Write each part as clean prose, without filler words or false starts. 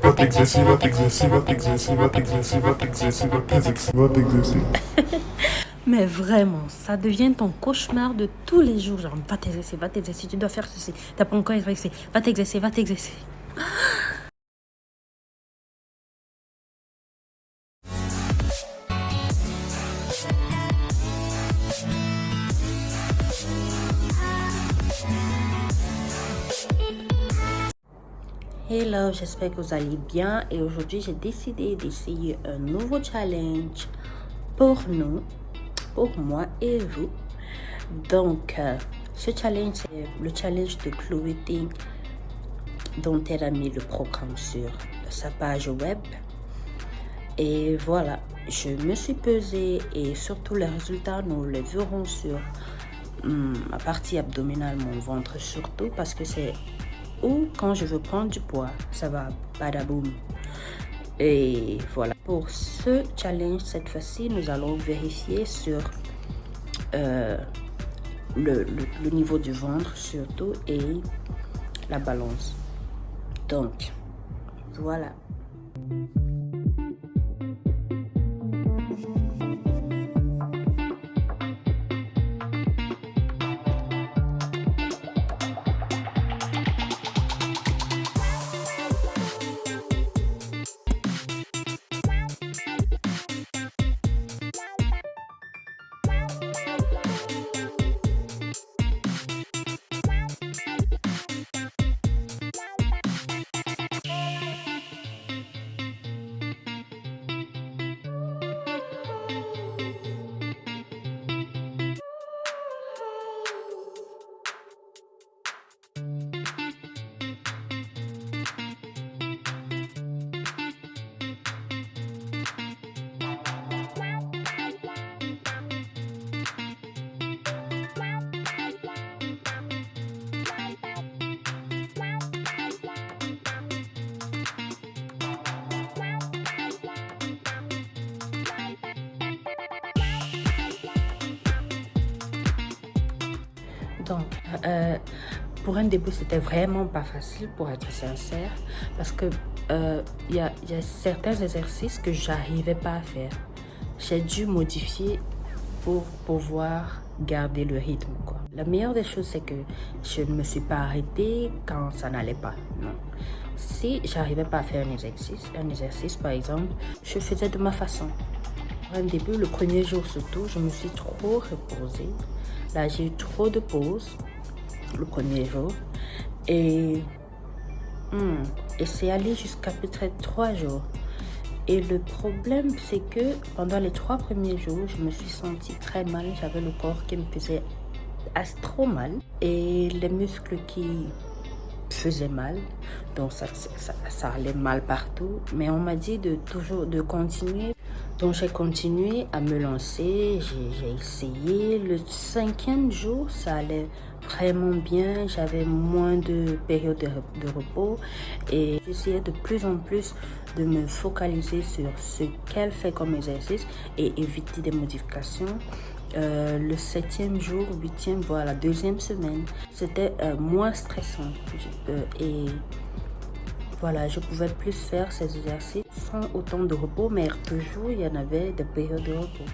Va t'exercer, va t'exercer, va t'exercer, va t'exercer, va t'exercer, va t'exercer, va t'exercer. Mais vraiment, ça devient ton cauchemar de tous les jours. Genre, va t'exercer, tu dois faire ceci. T'as pas encore exercé, va t'exercer, va t'exercer. Hello, j'espère que vous allez bien. Et aujourd'hui, j'ai décidé d'essayer un nouveau challenge pour nous, pour moi et vous. Donc, ce challenge, c'est le challenge de Chloé Ting dont elle a mis le programme sur sa page web. Et voilà, je me suis pesée et surtout les résultats, nous les verrons sur ma partie abdominale, mon ventre surtout, parce que c'est où quand je veux prendre du poids, ça va badaboum. Et voilà, pour ce challenge, cette fois-ci, nous allons vérifier sur le niveau du ventre surtout et la balance. Donc, voilà. Donc, pour un début, c'était vraiment pas facile, pour être sincère, parce que y a certains exercices que j'arrivais pas à faire. J'ai dû modifier pour pouvoir garder le rythme, quoi. La meilleure des choses, c'est que je ne me suis pas arrêtée quand ça n'allait pas, non. Si j'arrivais pas à faire un exercice par exemple, je faisais de ma façon. Au début, le premier jour surtout, je me suis trop reposée. Là, j'ai eu trop de pauses le premier jour. Et, et c'est allé jusqu'à peut-être 3 jours. Et le problème, c'est que pendant les 3 premiers jours, je me suis sentie très mal. J'avais le corps qui me faisait trop mal. Et les muscles qui faisaient mal. Donc ça allait mal partout. Mais on m'a dit de continuer. Donc j'ai continué à me lancer, j'ai essayé. Le 5e jour, ça allait vraiment bien. J'avais moins de périodes de repos et j'essayais de plus en plus de me focaliser sur ce qu'elle fait comme exercice et éviter des modifications. Le 7e jour, 8e, voire la 2e semaine, c'était moins stressant et voilà, je pouvais plus faire ces exercices sans autant de repos, mais toujours il y en avait des périodes de repos.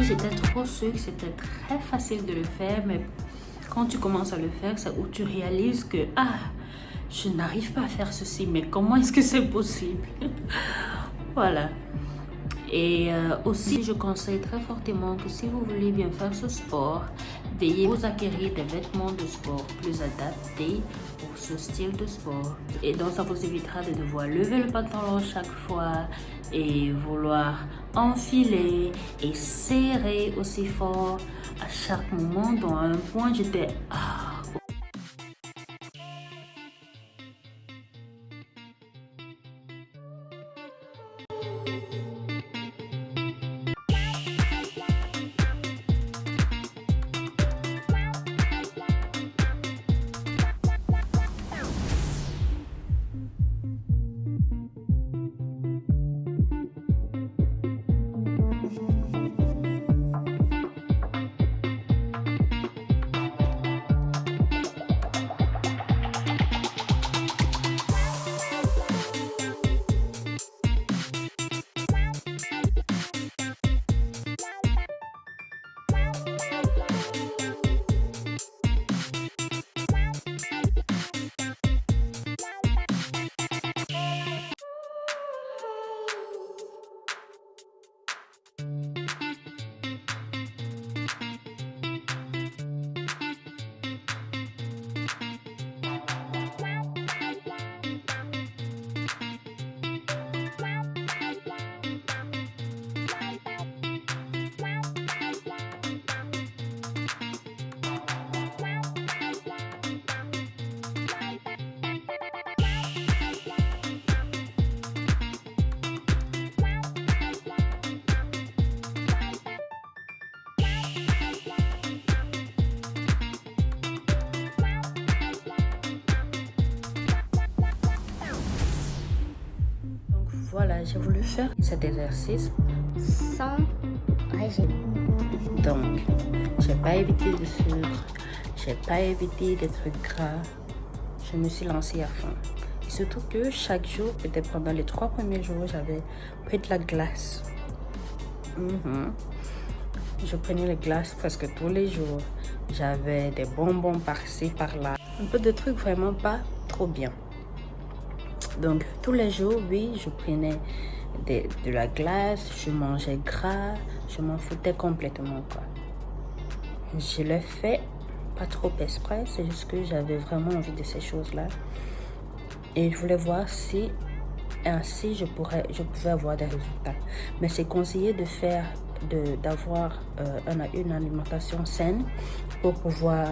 aussi, j'étais trop sûre que c'était très facile de le faire, mais quand tu commences à le faire, c'est où tu réalises que, je n'arrive pas à faire ceci, mais comment est-ce que c'est possible? Voilà. Et aussi, je conseille très fortement que si vous voulez bien faire ce sport, veillez à acquérir des vêtements de sport plus adaptés pour ce style de sport. Et donc, ça vous évitera de devoir lever le pantalon chaque fois et vouloir enfiler et serrer aussi fort à chaque moment. Dans un point, j'étais voilà, j'ai voulu faire cet exercice sans régime. Donc, j'ai pas évité de sucre, j'ai pas évité des trucs gras. Je me suis lancée à fond. Et surtout que chaque jour, peut-être pendant les 3 premiers jours, j'avais pris de la glace. Je prenais les glaces presque tous les jours. J'avais des bonbons par-ci, par-là. Un peu de trucs vraiment pas trop bien. Donc, tous les jours, oui, je prenais de la glace, je mangeais gras, je m'en foutais complètement, quoi. Je le fais pas trop exprès, c'est juste que j'avais vraiment envie de ces choses-là. Et je voulais voir si ainsi je pouvais avoir des résultats. Mais c'est conseillé d'avoir une alimentation saine pour pouvoir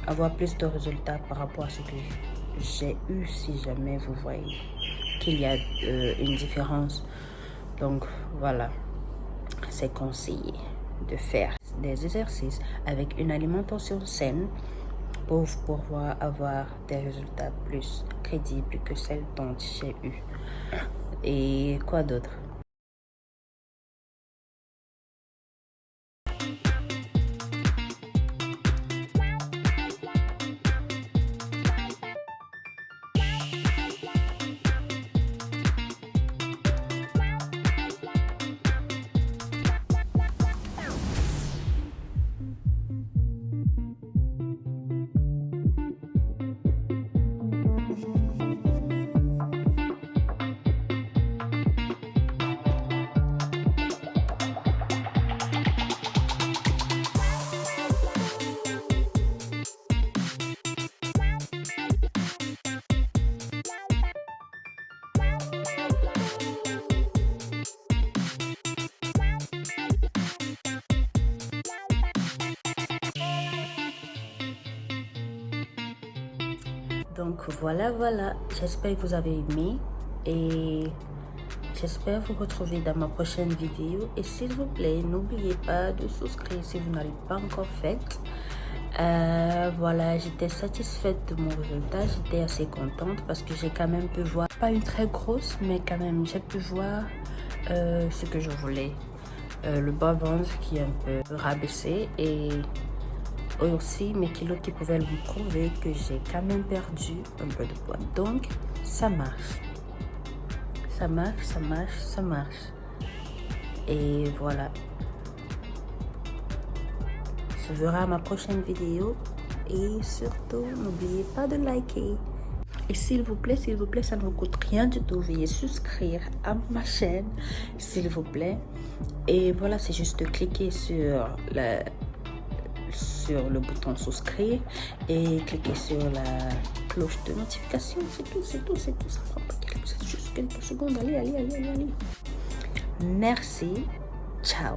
avoir plus de résultats par rapport à ce que j'ai eu, si jamais vous voyez qu'il y a une différence. Donc voilà, c'est conseillé de faire des exercices avec une alimentation saine pour pouvoir avoir des résultats plus crédibles que celles dont j'ai eu. Et quoi d'autre? Donc voilà, j'espère que vous avez aimé et j'espère vous retrouver dans ma prochaine vidéo. Et s'il vous plaît, n'oubliez pas de souscrire si vous n'avez pas encore fait. Voilà, j'étais satisfaite de mon résultat, j'étais assez contente parce que j'ai quand même pu voir, pas une très grosse, mais quand même j'ai pu voir ce que je voulais. Le bas ventre qui est un peu rabaissé et aussi mes kilos qui pouvaient me prouver que j'ai quand même perdu un peu de poids. Donc ça marche, ça marche. Et voilà, se verra à ma prochaine vidéo. Et surtout, n'oubliez pas de liker. Et s'il vous plaît, ça ne vous coûte rien du tout. Veuillez souscrire à ma chaîne, s'il vous plaît. Et voilà, c'est juste de cliquer sur le bouton souscrire et cliquer sur la cloche de notification. C'est tout. Ça prend pas juste quelques secondes. Allez. Merci. Ciao.